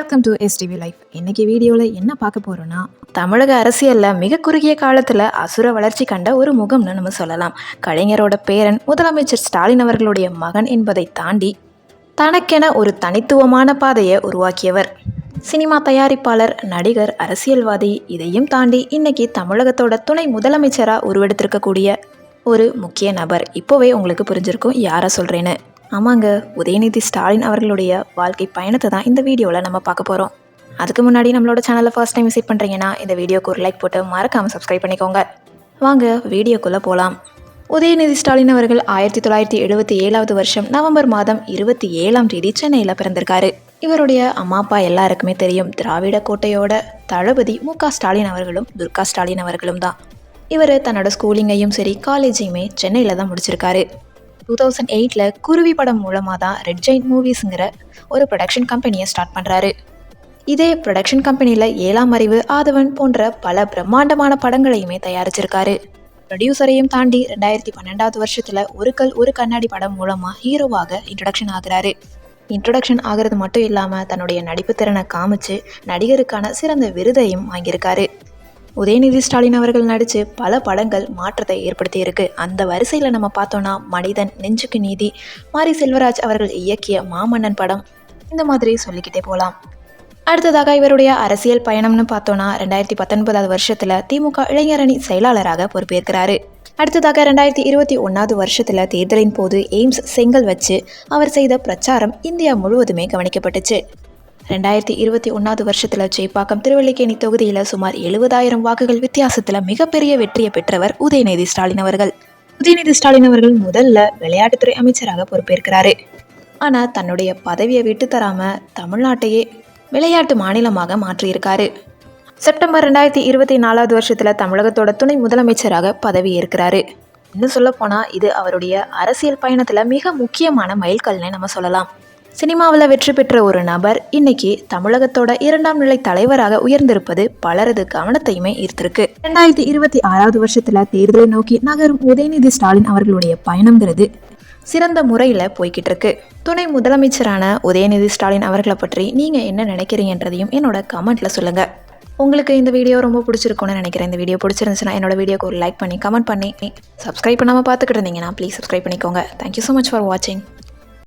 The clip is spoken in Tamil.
Welcome to STV life. இன்னைக்கு வீடியோவில் என்ன பார்க்க போகிறோன்னா, தமிழக அரசியலில் மிக குறுகிய காலத்தில் அசுர வளர்ச்சி கண்ட ஒரு முகம்னு நம்ம சொல்லலாம். கலைஞரோட பேரன் முதலமைச்சர் ஸ்டாலின் அவர்களுடைய மகன் என்பதை தாண்டி தனக்கென ஒரு தனித்துவமான பாதையை உருவாக்கியவர். சினிமா தயாரிப்பாளர், நடிகர், அரசியல்வாதி, இதையும் தாண்டி இன்னைக்கு தமிழகத்தோட துணை முதலமைச்சராக உருவெடுத்திருக்கக்கூடிய ஒரு முக்கிய நபர். இப்போவே உங்களுக்கு புரிஞ்சிருக்கும் யாரை சொல்கிறேன்னு. ஆமாங்க, உதயநிதி ஸ்டாலின் அவர்களுடைய வாழ்க்கை பயணத்தை தான் இந்த வீடியோவில் நம்ம பார்க்க போகிறோம். அதுக்கு முன்னாடி நம்மளோட சேனலை ஃபர்ஸ்ட் டைம் விசிட் பண்ணுறீங்கன்னா இந்த வீடியோக்கு ஒரு லைக் போட்டு மறக்காமல் சப்ஸ்கிரைப் பண்ணிக்கோங்க. வாங்க வீடியோக்குள்ளே போகலாம். உதயநிதி ஸ்டாலின் அவர்கள் 1977 வருஷம் நவம்பர் மாதம் 27 சென்னையில் பிறந்திருக்காரு. இவருடைய அம்மா அப்பா எல்லாருக்குமே தெரியும். திராவிட கோட்டையோட தளபதி மு.க. ஸ்டாலின் அவர்களும் துர்கா ஸ்டாலின் அவர்களும் தான். இவர் தன்னோட ஸ்கூலிங்கையும் சரி காலேஜையுமே சென்னையில் தான் முடிச்சிருக்காரு. 2008 குருவி படம் மூலமாக தான் ரெட் ஜெயிண்ட் மூவிஸுங்கிற ஒரு ப்ரொடக்ஷன் கம்பெனியை ஸ்டார்ட் பண்ணுறாரு. இதே ப்ரொடக்ஷன் கம்பெனியில் 7ஆம் அறிவு, ஆதவன் போன்ற பல பிரம்மாண்டமான படங்களையுமே தயாரிச்சிருக்காரு. ப்ரொடியூசரையும் தாண்டி 2012 வருஷத்தில் ஒரு கல் ஒரு கண்ணாடி படம் மூலமாக ஹீரோவாக இன்ட்ரொடக்ஷன் ஆகுறாரு. இன்ட்ரொடக்ஷன் ஆகிறது மட்டும் இல்லாமல் தன்னுடைய நடிப்பு திறனை காமிச்சு நடிகருக்கான சிறந்த விருதையும் வாங்கியிருக்காரு. உதயநிதி ஸ்டாலின் அவர்கள் நடித்து பல படங்கள் மாற்றத்தை ஏற்படுத்தி இருக்கு. அந்த வரிசையில் நம்ம பார்த்தோன்னா மனிதன், நெஞ்சுக்கு நீதி, மாரி செல்வராஜ் அவர்கள் இயக்கிய மாமன்னன் படம், இந்த மாதிரி சொல்லிக்கிட்டே போகலாம். அடுத்ததாக இவருடைய அரசியல் பயணம்னு பார்த்தோன்னா 2019 வருஷத்தில் திமுக இளைஞரணி செயலாளராக பொறுப்பேற்கிறாரு. அடுத்ததாக 2021 வருஷத்தில் தேர்தலின் போது எய்ம்ஸ் செங்கல் வச்சு அவர் செய்த பிரச்சாரம் இந்தியா முழுவதுமே கவனிக்கப்பட்டுச்சு. 2021 வருஷத்தில் சேப்பாக்கம் திருவல்லிக்கேணி தொகுதியில் சுமார் 70,000 வாக்குகள் வித்தியாசத்தில் மிகப்பெரிய வெற்றியை பெற்றவர் உதயநிதி ஸ்டாலின் அவர்கள். உதயநிதி ஸ்டாலின் அவர்கள் முதல்ல விளையாட்டுத்துறை அமைச்சராக பொறுப்பேற்கிறாரு. ஆனால் தன்னுடைய பதவியை விட்டு தராமல் தமிழ்நாட்டையே விளையாட்டு மாநிலமாக மாற்றியிருக்காரு. செப்டம்பர் 2024 வருஷத்தில் தமிழகத்தோட துணை முதலமைச்சராக பதவி ஏற்கிறாரு. இன்னும் சொல்லப்போனால் இது அவருடைய அரசியல் பயணத்தில் மிக முக்கியமான மைல்கல்னே நம்ம சொல்லலாம். சினிமாவில் வெற்றி பெற்ற ஒரு நபர் இன்னைக்கு தமிழகத்தோட 2ஆம் நிலை தலைவராக உயர்ந்திருப்பது பலரது கவனத்தையுமே ஈர்த்திருக்கு. 2026 வருஷத்துல தேர்தலை நோக்கி நகரும் உதயநிதி ஸ்டாலின் அவர்களுடைய பயணம்ங்கிறது சிறந்த முறையில் போய்கிட்டு இருக்கு. துணை முதலமைச்சரான உதயநிதி ஸ்டாலின் அவர்களை பற்றி நீங்க என்ன நினைக்கிறீங்கன்றதையும் என்னோட கமெண்ட்ல சொல்லுங்க. உங்களுக்கு இந்த வீடியோ ரொம்ப பிடிச்சிருக்கும்னு நினைக்கிறேன். இந்த வீடியோ பிடிச்சிருந்துச்சுன்னா என்னோட வீடியோக்கு ஒரு லைக் பண்ணி கமெண்ட் பண்ணி சப்ஸ்கிரைப் பண்ணாமல் பார்த்துக்கிட்டு இருந்தீங்கன்னா ப்ளீஸ் சப்ஸ்கிரைப் பண்ணிக்கோங்க. தேங்க்யூ ஸோ மச் ஃபார் வாட்சிங்.